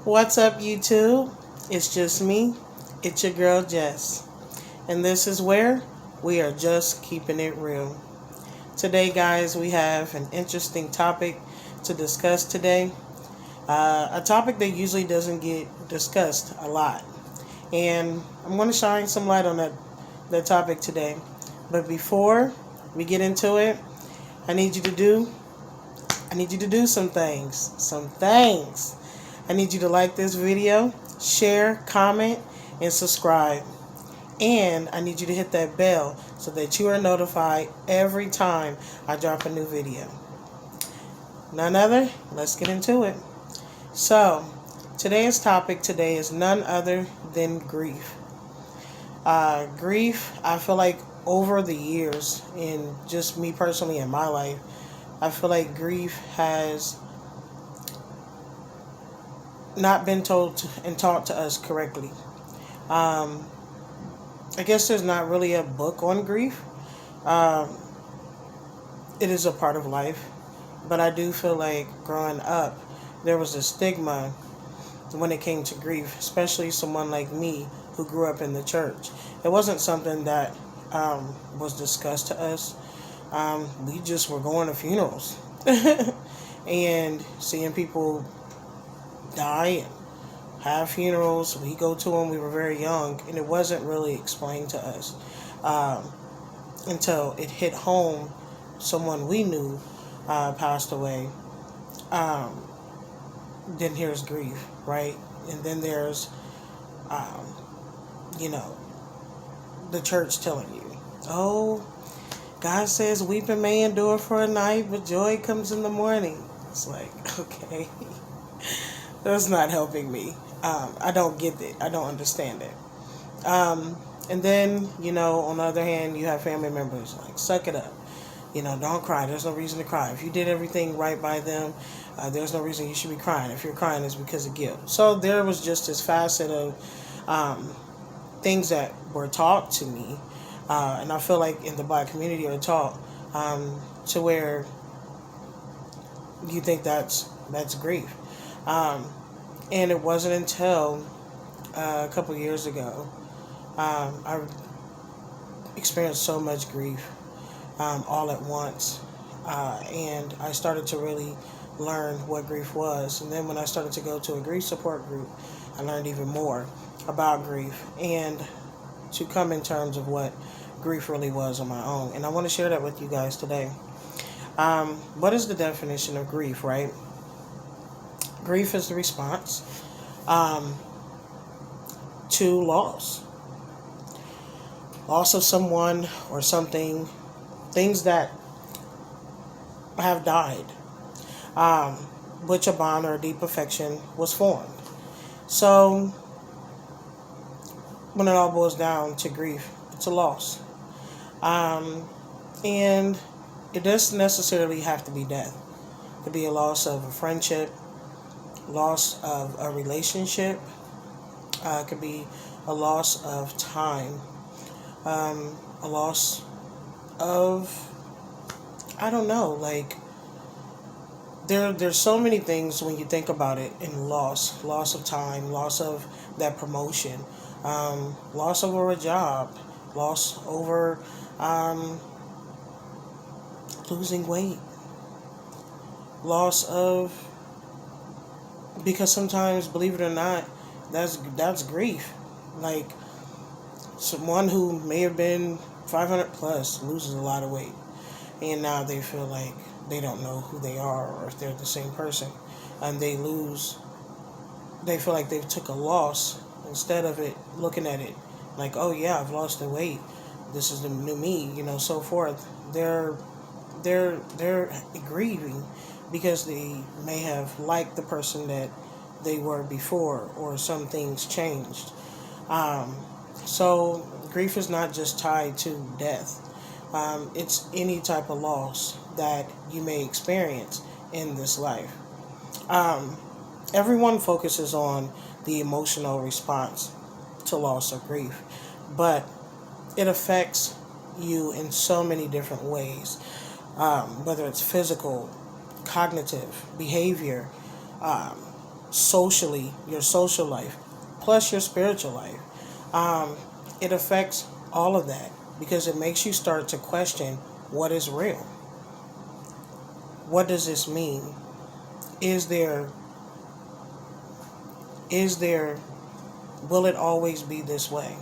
What's up, YouTube? It's just me. It's your girl, Jess. And this is where we are just keeping it real. Today, guys, we have an interesting topic to discuss today. A topic that usually doesn't get discussed a lot. And I'm going to shine some light on that topic today. But before we get into it, I need you to do I need you to do some things. Some things. I need you to like this video, share, comment, and subscribe. And I need you to hit that bell so that you are notified every time I drop a new video. None other, let's get into it. So, today's topic today is none other than grief. Grief, I feel like over the years, and just me personally in my life, I feel like grief has not been told and taught to us correctly. Um, I guess there's not really a book on grief. Um, it is a part of life, but I do feel like growing up, there was a stigma when it came to grief, especially someone like me who grew up in the church. It wasn't something that was discussed to us. We just were going to funerals and seeing people die and have funerals. We go to them. We were very young, and it wasn't really explained to us um, until it hit home. Someone we knew passed away. Um, then here's grief, right? And then there's, um, you know, the church telling you, oh, God says weeping may endure for a night, but joy comes in the morning. It's like, okay, that's not helping me. I don't get it. I don't understand it. And then, on the other hand, you have family members like, suck it up. Don't cry. There's no reason to cry. If you did everything right by them, there's no reason you should be crying. If you're crying, it's because of guilt. So there was just this facet of things that were taught to me. And I feel like in the Black community are taught to where you think that's grief. Um, and it wasn't until a couple years ago I experienced so much grief all at once. And I started to really learn what grief was. And then when I started to go to a grief support group, I learned even more about grief and to come in terms of what grief really was on my own. And I want to share that with you guys today. What is the definition of grief, right? Grief is the response um, to loss. Loss of someone or something, things that have died, um, which a bond or a deep affection was formed. So, when it all boils down to grief, it's a loss. Um, and it doesn't necessarily have to be death. It could be a loss of a friendship, loss of a relationship. It could be a loss of time, a loss of, I don't know, like there's so many things when you think about it in loss of time, loss of that promotion, loss over a job, loss over um, losing weight, loss of, because sometimes, believe it or not, that's grief. Like someone who may have been 500 plus loses a lot of weight, and now they feel like they don't know who they are or if they're the same person, and they feel like they've took a loss instead of it looking at it like, oh yeah, I've lost the weight, this is the new me, so forth. They're grieving because they may have liked the person that they were before, or some things changed. um, so grief is not just tied to death. It's any type of loss that you may experience in this life. Um, Everyone focuses on the emotional response to loss or grief, but it affects you in so many different ways, whether it's physical, cognitive, behavior, um, socially, your social life, plus your spiritual life. Um, it affects all of that because it makes you start to question what is real. What does this mean? Is there, is there, will it always be this way?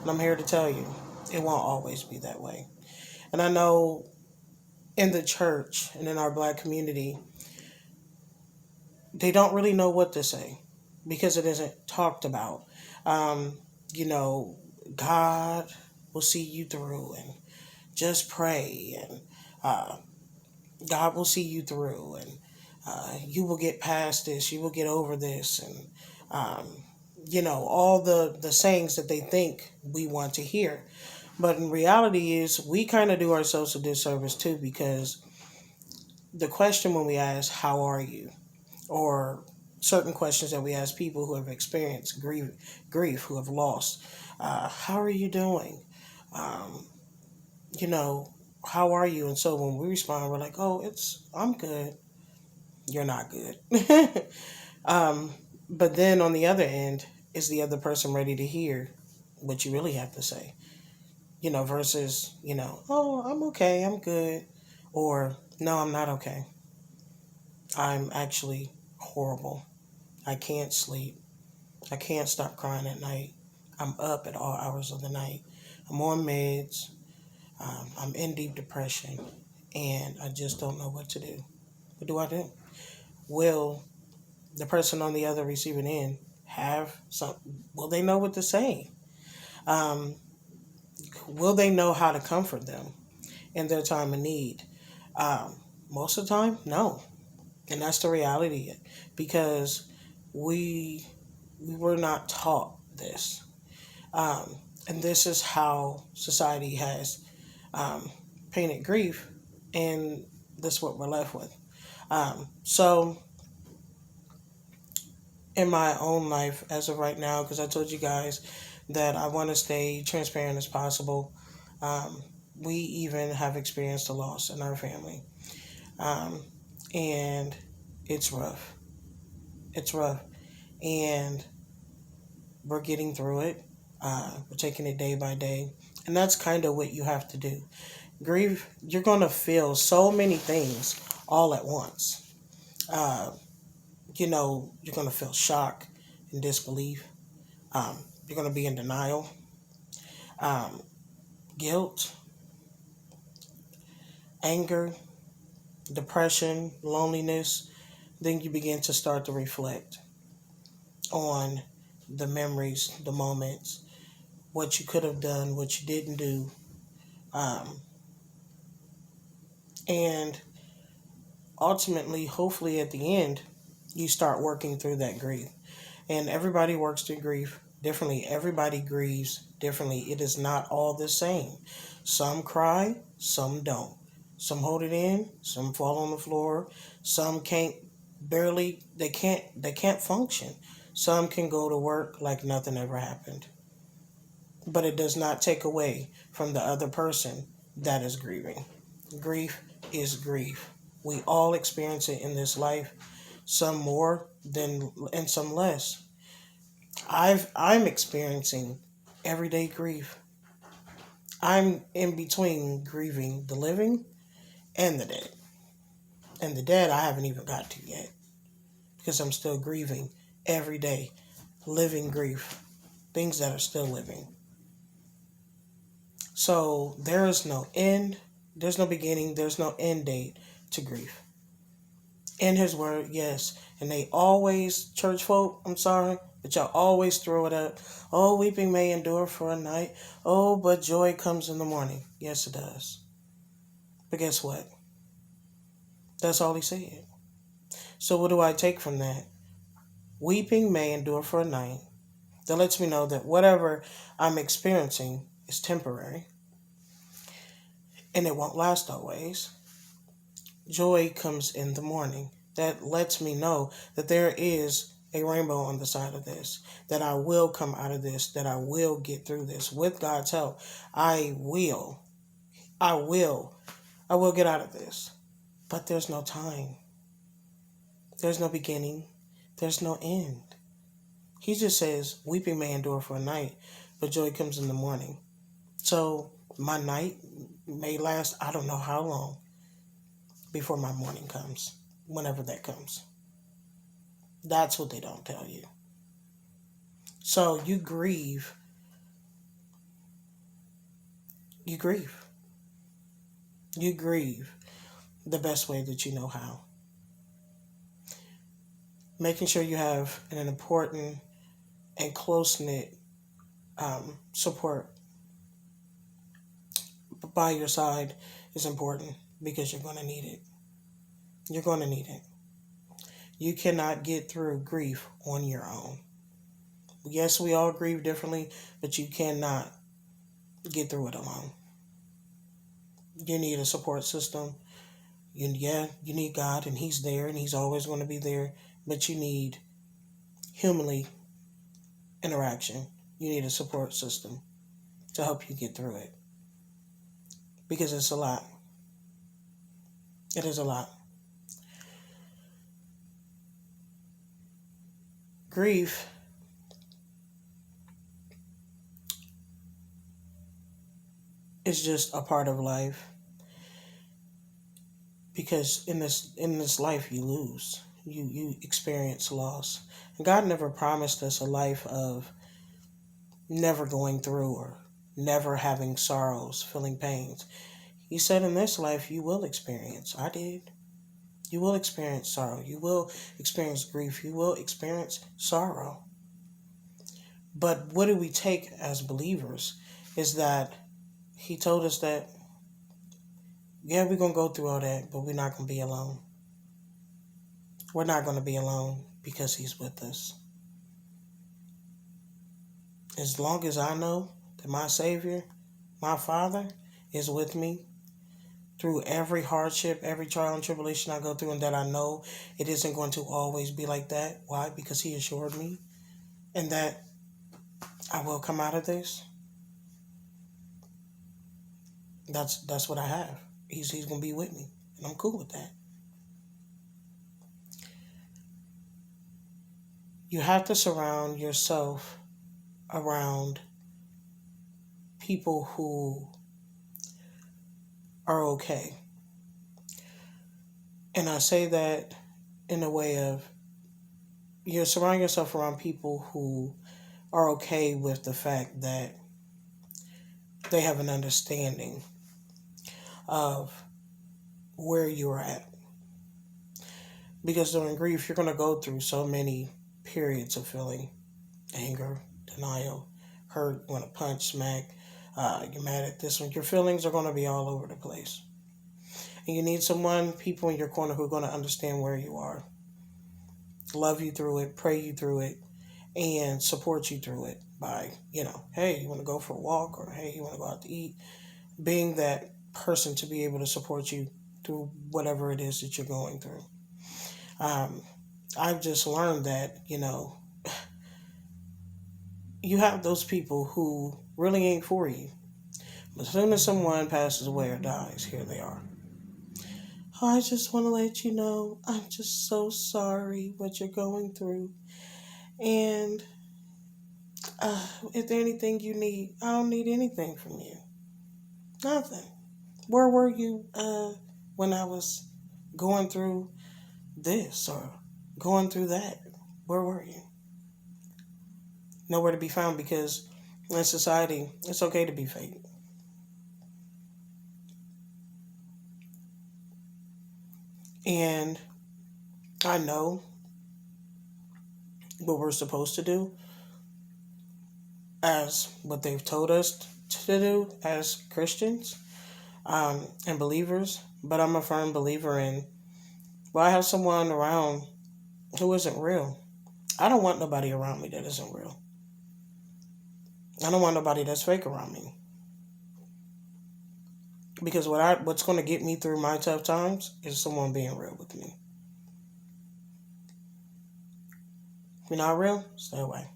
And I'm here to tell you, it won't always be that way. And I know in the church and in our black community, they don't really know what to say because it isn't talked about. Um, you know, God will see you through and just pray and uh, God will see you through and you will get past this, you will get over this, and um, all the sayings that they think we want to hear. But in reality is we kind of do ourselves a disservice too because the question when we ask, how are you? Or certain questions that we ask people who have experienced grief who have lost, how are you doing? Um, you know, how are you? And so when we respond, we're like, oh, I'm good. You're not good. um, but then on the other end, is the other person ready to hear what you really have to say? Versus, oh, I'm okay, I'm good. Or, no, I'm not okay. I'm actually horrible. I can't sleep. I can't stop crying at night. I'm up at all hours of the night. I'm on meds. I'm in deep depression. And I just don't know what to do. What do I do? Will the person on the other receiving end have some? Will they know what to say? Um, will they know how to comfort them in their time of need? Most of the time, no. And that's the reality because we we were not taught this. Um, and this is how society has um, painted grief, and this is what we're left with. So, in my own life, as of right now, because I told you guys that I want to stay transparent as possible, um, we even have experienced a loss in our family. Um, and it's rough. It's rough. And we're getting through it. We're taking it day by day. And that's kind of what you have to do. Grief, you're going to feel so many things all at once. Uh, you're going to feel shock and disbelief. You're going to be in denial, um, guilt, anger, depression, loneliness. Then you begin to start to reflect on the memories, the moments, what you could have done, what you didn't do. Um, and ultimately, hopefully, at the end, you start working through that grief. And everybody works through grief differently. Everybody grieves differently. It is not all the same. Some cry, some don't. Some hold it in, some fall on the floor, some can't they can't function. Some can go to work like nothing ever happened. But it does not take away from the other person that is grieving. Grief is grief. We all experience it in this life, some more than and some less. I'm experiencing everyday grief. I'm in between grieving the living and the dead. And the dead I haven't even got to yet because I'm still grieving every day, living grief, things that are still living. So there is no end, there's no beginning, there's no end date to grief. In his word, yes. And they always, church folk, I'm sorry, but y'all always throw it up. Oh, weeping may endure for a night. Oh, but joy comes in the morning. Yes, it does. But guess what? That's all he said. So what do I take from that? Weeping may endure for a night. That lets me know that whatever I'm experiencing is temporary and it won't last always. Joy comes in the morning. That lets me know that there is a rainbow on the side of this, that I will come out of this, that I will get through this with God's help. I will, I will, I will get out of this. But there's no time, there's no beginning, There's no end. He just says, weeping may endure for a night, but joy comes in the morning. So my night may last, I don't know how long before my morning comes, whenever that comes. That's what they don't tell you. So you grieve, you grieve the best way that you know how. Making sure you have an important and close knit support by your side is important because you're going to need it. You're going to need it. You cannot get through grief on your own. Yes, we all grieve differently, but you cannot get through it alone. You need a support system. You need God, and He's there, and He's always going to be there. But you need humanly interaction. You need a support system to help you get through it because it's a lot. It is a lot. Grief is just a part of life because in this life you lose. You experience loss. And God never promised us a life of never going through or never having sorrows, feeling pains. He said in this life you will experience. I did. You will experience sorrow. You will experience grief. You will experience sorrow. But what do we take as believers is that He told us that, yeah, we're going to go through all that, but we're not going to be alone. We're not going to be alone because He's with us. As long as I know that my Savior, my Father, is with me through every hardship, every trial and tribulation I go through, and that I know it isn't going to always be like that. Why? Because He assured me, and that I will come out of this. That's what I have. He's going to be with me, and I'm cool with that. You have to surround yourself around people who are okay. And I say that in a way of you surround yourself around people who are okay with the fact that they have an understanding of where you're at. Because during grief, you're going to go through so many periods of feeling anger, denial, hurt, you want to punch, smack, you're mad at this one. Your feelings are going to be all over the place. And you need people in your corner who are going to understand where you are, love you through it, pray you through it, and support you through it by, hey, you want to go for a walk, or hey, you want to go out to eat. Being that person to be able to support you through whatever it is that you're going through. I've just learned that, you have those people who really ain't for you. But as soon as someone passes away or dies, here they are. Oh, I just want to let you know, I'm just so sorry what you're going through. And if there's anything you need, I don't need anything from you. Nothing. Where were you when I was going through this or going through that? Where were you? Nowhere to be found, because in society, it's okay to be fake. And I know what we're supposed to do as what they've told us to do as Christians and believers, but I'm a firm believer in, well, I have someone around who isn't real. I don't want nobody around me that isn't real. I don't want nobody that's fake around me. Because what's going to get me through my tough times is someone being real with me. If you're not real, stay away.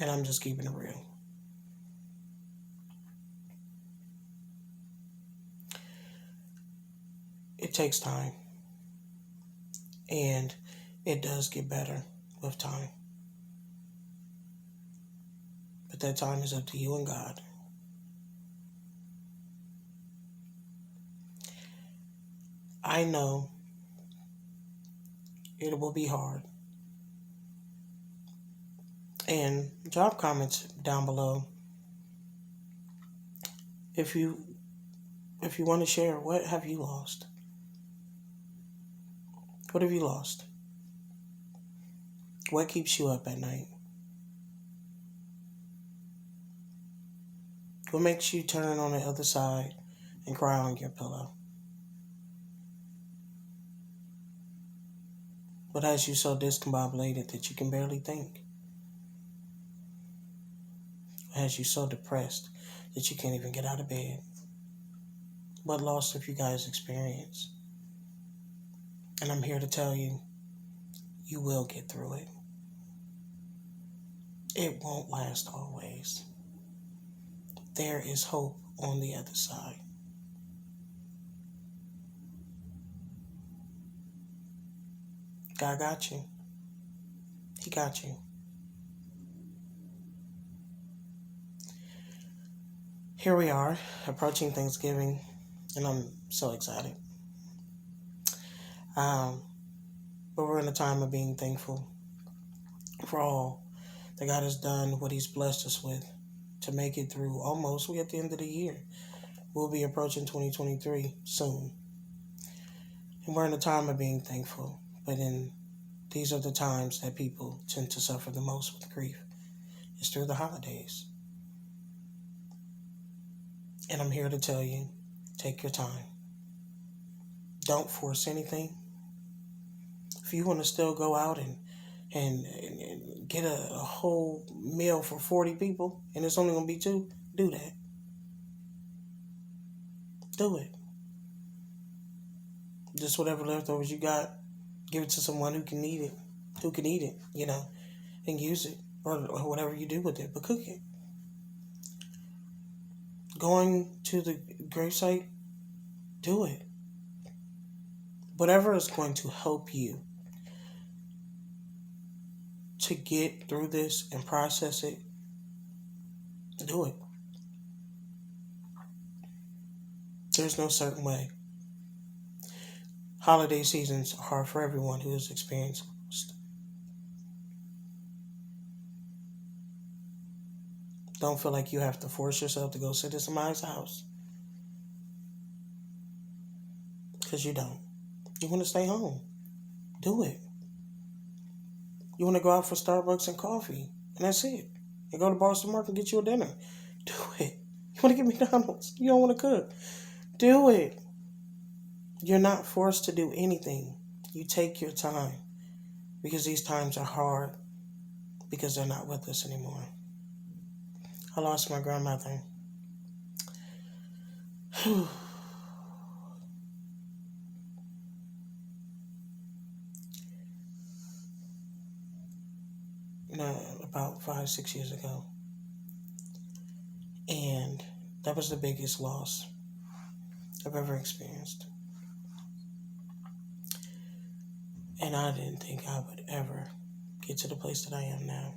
And I'm just keeping it real. It takes time. And It does get better with time. But that time is up to you and God. I know it will be hard. And drop comments down below if you want to share. What have you lost? What have you lost? What keeps you up at night? What makes you turn on the other side and cry on your pillow? What has you so discombobulated that you can barely think? What has you so depressed that you can't even get out of bed? What loss have you guys experienced? And I'm here to tell you, you will get through it. It won't last always. There is hope on the other side. God got you. He got you. Here we are, approaching Thanksgiving, and I'm so excited. But we're in a time of being thankful for all that God has done, what He's blessed us with to make it through almost. We're at the end of the year. We'll be approaching 2023 soon. And we're in a time of being thankful. But these are the times that people tend to suffer the most with grief. It's through the holidays. And I'm here to tell you, take your time. Don't force anything. If you want to still go out and get a whole meal for 40 people and it's only going to be 2, do that. Do it. Just whatever leftovers you got, give it to someone who can eat it, and use it, or whatever you do with it, but cook it. Going to the gravesite, do it. Whatever is going to help you to get through this and process it, do it. There's no certain way. Holiday seasons are hard for everyone who has experienced loss. Don't feel like you have to force yourself to go sit in somebody's house. Because you don't. You want to stay home. Do it. You want to go out for Starbucks and coffee, and that's it. And go to Boston Market and get you a dinner. Do it. You want to get McDonald's. You don't want to cook. Do it. You're not forced to do anything. You take your time. Because these times are hard. Because they're not with us anymore. I lost my grandmother. About 5-6 years ago. And that was the biggest loss I've ever experienced. And I didn't think I would ever get to the place that I am now.